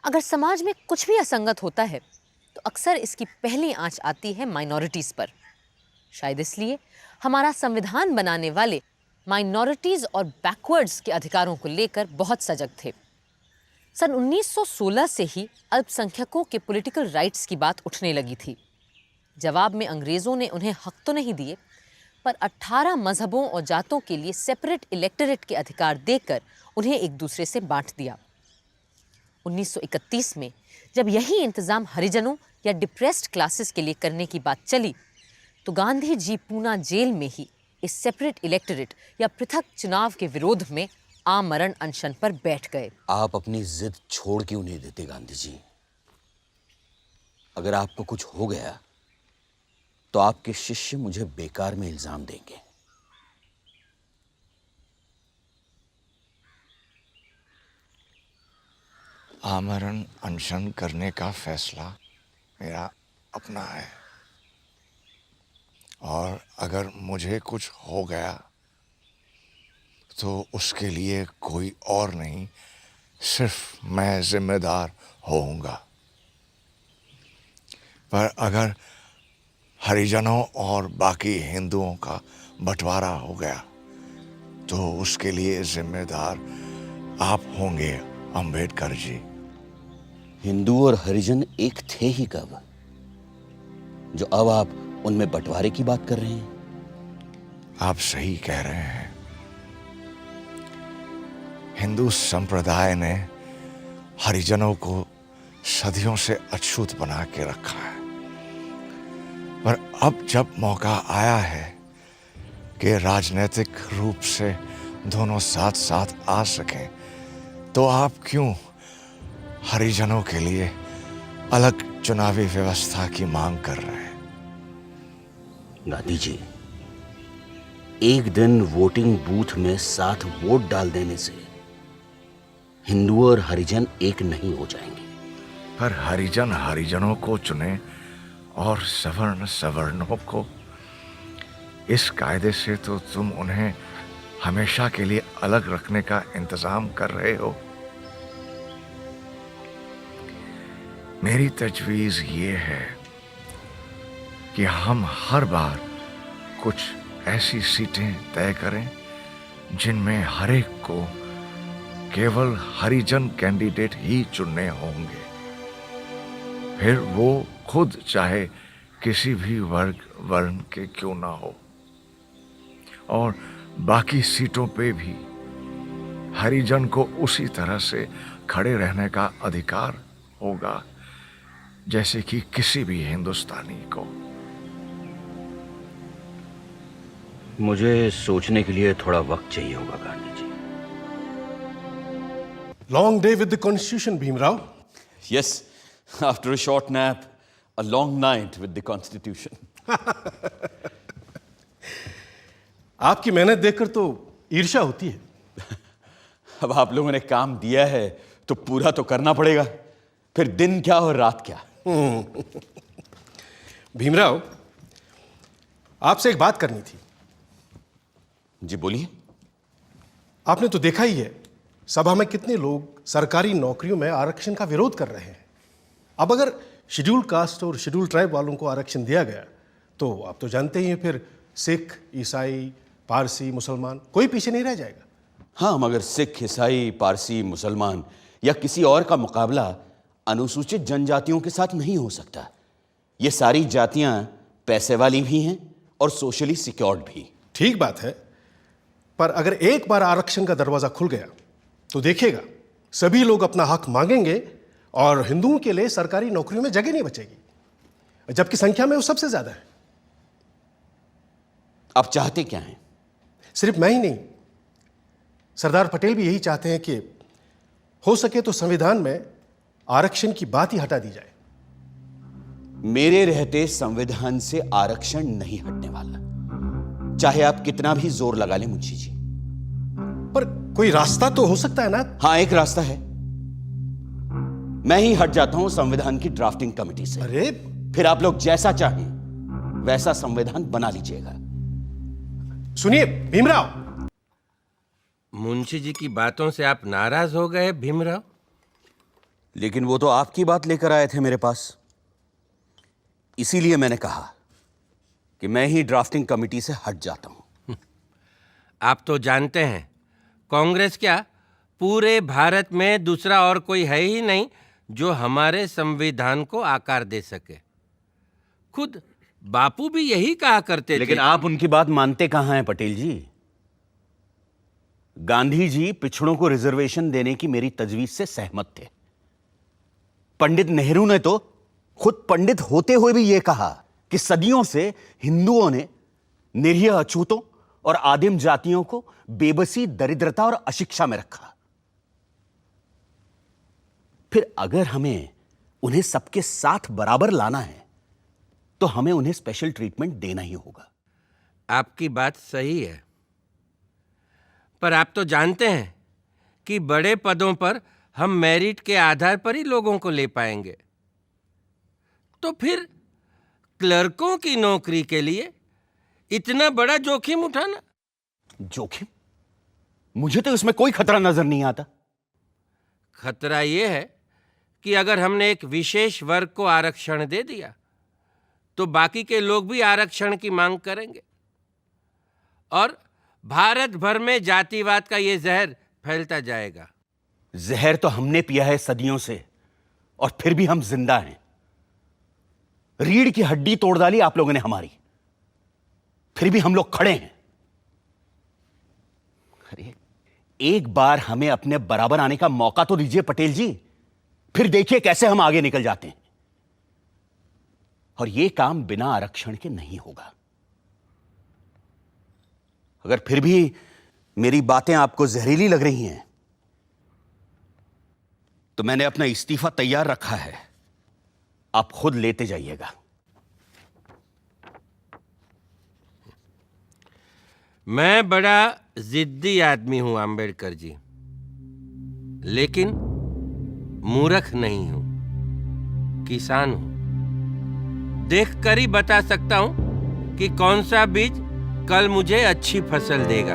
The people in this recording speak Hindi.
अगर समाज में कुछ भी असंगत होता है तो अक्सर इसकी पहली आंच आती है माइनॉरिटीज पर। शायद इसलिए हमारा संविधान बनाने वाले माइनॉरिटीज और बैकवर्ड्स के अधिकारों को लेकर बहुत सजग थे। सन 1916 से ही अल्पसंख्यकों के पॉलिटिकल राइट्स की बात उठने लगी थी। जवाब में अंग्रेजों ने उन्हें हक तो नहीं दिए, पर 18 मजहबों और जातों के लिए सेपरेट इलेक्टोरेट के अधिकार देकर उन्हें एक दूसरे से बांट दिया। 1931 में जब यही इंतजाम हरिजनों या डिप्रेस्ड क्लासेस के लिए करने की बात चली तो गांधी जी पूना जेल में ही इस सेपरेट इलेक्टोरेट या पृथक चुनाव के विरोध में आमरण अनशन पर बैठ गए। आप अपनी जिद छोड़ क्यों नहीं देते गांधी जी? अगर आपको कुछ हो गया तो आपके शिष्य मुझे बेकार में इल्जाम देंगे। आमरण अनशन करने का फैसला मेरा अपना है, और अगर मुझे कुछ हो गया तो उसके लिए कोई और नहीं, सिर्फ मैं जिम्मेदार होऊंगा। पर अगर हरिजनों और बाकी हिंदुओं का बंटवारा हो गया तो उसके लिए जिम्मेदार आप होंगे अंबेडकर जी। हिंदू और हरिजन एक थे ही कब, जो अब आप उनमें बंटवारे की बात कर रहे हैं? आप सही कह रहे हैं। हिंदू संप्रदाय ने हरिजनों को सदियों से अछूत बना के रखा है, पर अब जब मौका आया है कि राजनीतिक रूप से दोनों साथ साथ आ सकें, तो आप क्यों हरिजनों के लिए अलग चुनावी व्यवस्था की मांग कर रहे हैं? गांधी जी, एक दिन वोटिंग बूथ में 7 वोट डाल देने से हिंदू और हरिजन एक नहीं हो जाएंगे। पर हरिजन हरिजनों को चुने और सवर्ण सवर्णों को। इस कायदे से तो तुम उन्हें हमेशा के लिए अलग रखने का इंतजाम कर रहे हो। मेरी तजवीज ये है कि हम हर बार कुछ ऐसी सीटें तय करें जिनमें हर एक को केवल हरिजन कैंडिडेट ही चुनने होंगे, फिर वो खुद चाहे किसी भी वर्ग वर्ण के क्यों ना हो। और बाकी सीटों पे भी हरिजन को उसी तरह से खड़े रहने का अधिकार होगा जैसे कि किसी भी हिंदुस्तानी को। मुझे सोचने के लिए थोड़ा वक्त चाहिए होगा Gandhi ji. Long day with the Constitution, Bhimrao. Yes, after a short nap, a long night with the Constitution. आपकी मेहनत देखकर तो ईर्ष्या होती है। अब आप लोगों ने काम दिया है तो पूरा तो करना पड़ेगा, फिर दिन क्या और रात क्या। भीमराव, आपसे एक बात करनी थी। जी बोलिए। आपने तो देखा ही है सभा में कितने लोग सरकारी नौकरियों में आरक्षण का विरोध कर रहे हैं। अब अगर शेड्यूल कास्ट और शेड्यूल ट्राइब वालों को आरक्षण दिया गया तो आप तो जानते ही हैं, फिर सिख, ईसाई, पारसी, मुसलमान कोई पीछे नहीं रह जाएगा। हाँ, मगर सिख, ईसाई, पारसी, मुसलमान या किसी और का मुकाबला अनुसूचित जनजातियों के साथ नहीं हो सकता। ये सारी जातियां पैसे वाली भी हैं और सोशली सिक्योर्ड भी। ठीक बात है, पर अगर एक बार आरक्षण का दरवाजा खुल गया तो देखिएगा सभी लोग अपना हक मांगेंगे और हिंदुओं के लिए सरकारी नौकरियों में जगह नहीं बचेगी, जबकि संख्या में वो सबसे ज्यादा है। आप चाहते क्या हैं? सिर्फ मैं ही नहीं, सरदार पटेल भी यही चाहते हैं कि हो सके तो संविधान में आरक्षण की बात ही हटा दी जाए। मेरे रहते संविधान से आरक्षण नहीं हटने वाला, चाहे आप कितना भी जोर लगा लें मुंशी जी। पर कोई रास्ता तो हो सकता है ना? हाँ, एक रास्ता है। मैं ही हट जाता हूं संविधान की ड्राफ्टिंग कमेटी से। अरे फिर आप लोग जैसा चाहें वैसा संविधान बना लीजिएगा। सुनिए भीमराव, मुंशी जी की बातों से आप नाराज हो गए भीमराव? लेकिन वो तो आपकी बात लेकर आए थे मेरे पास, इसीलिए मैंने कहा कि मैं ही ड्राफ्टिंग कमेटी से हट जाता हूं। आप तो जानते हैं कांग्रेस क्या, पूरे भारत में दूसरा और कोई है ही नहीं जो हमारे संविधान को आकार दे सके। खुद बापू भी यही कहा करते थे। लेकिन आप उनकी बात मानते कहां हैं पटेल जी? गांधी जी पिछड़ों को रिजर्वेशन देने की मेरी तजवीज से सहमत थे। पंडित नेहरू ने तो खुद पंडित होते हुए भी यह कहा कि सदियों से हिंदुओं ने निरीह अछूतों और आदिम जातियों को बेबसी, दरिद्रता और अशिक्षा में रखा। फिर अगर हमें उन्हें सबके साथ बराबर लाना है तो हमें उन्हें स्पेशल ट्रीटमेंट देना ही होगा। आपकी बात सही है, पर आप तो जानते हैं कि बड़े पदों पर हम मेरिट के आधार पर ही लोगों को ले पाएंगे। तो फिर क्लर्कों की नौकरी के लिए इतना बड़ा जोखिम उठाना? जोखिम? मुझे तो इसमें कोई खतरा नजर नहीं आता। खतरा यह है कि अगर हमने एक विशेष वर्ग को आरक्षण दे दिया तो बाकी के लोग भी आरक्षण की मांग करेंगे और भारत भर में जातिवाद का यह जहर फैलता जाएगा। जहर तो हमने पिया है सदियों से और फिर भी हम जिंदा हैं। रीढ़ की हड्डी तोड़ डाली आप लोगों ने हमारी, फिर भी हम लोग खड़े हैं। अरे एक बार हमें अपने बराबर आने का मौका तो दीजिए पटेल जी, फिर देखिए कैसे हम आगे निकल जाते हैं। और यह काम बिना आरक्षण के नहीं होगा। अगर फिर भी मेरी बातें आपको जहरीली लग रही हैं तो मैंने अपना इस्तीफा तैयार रखा है, आप खुद लेते जाइएगा। मैं बड़ा जिद्दी आदमी हूं अंबेडकर जी, लेकिन मूर्ख नहीं हूं, किसान हूं। देखकर ही बता सकता हूं कि कौन सा बीज कल मुझे अच्छी फसल देगा।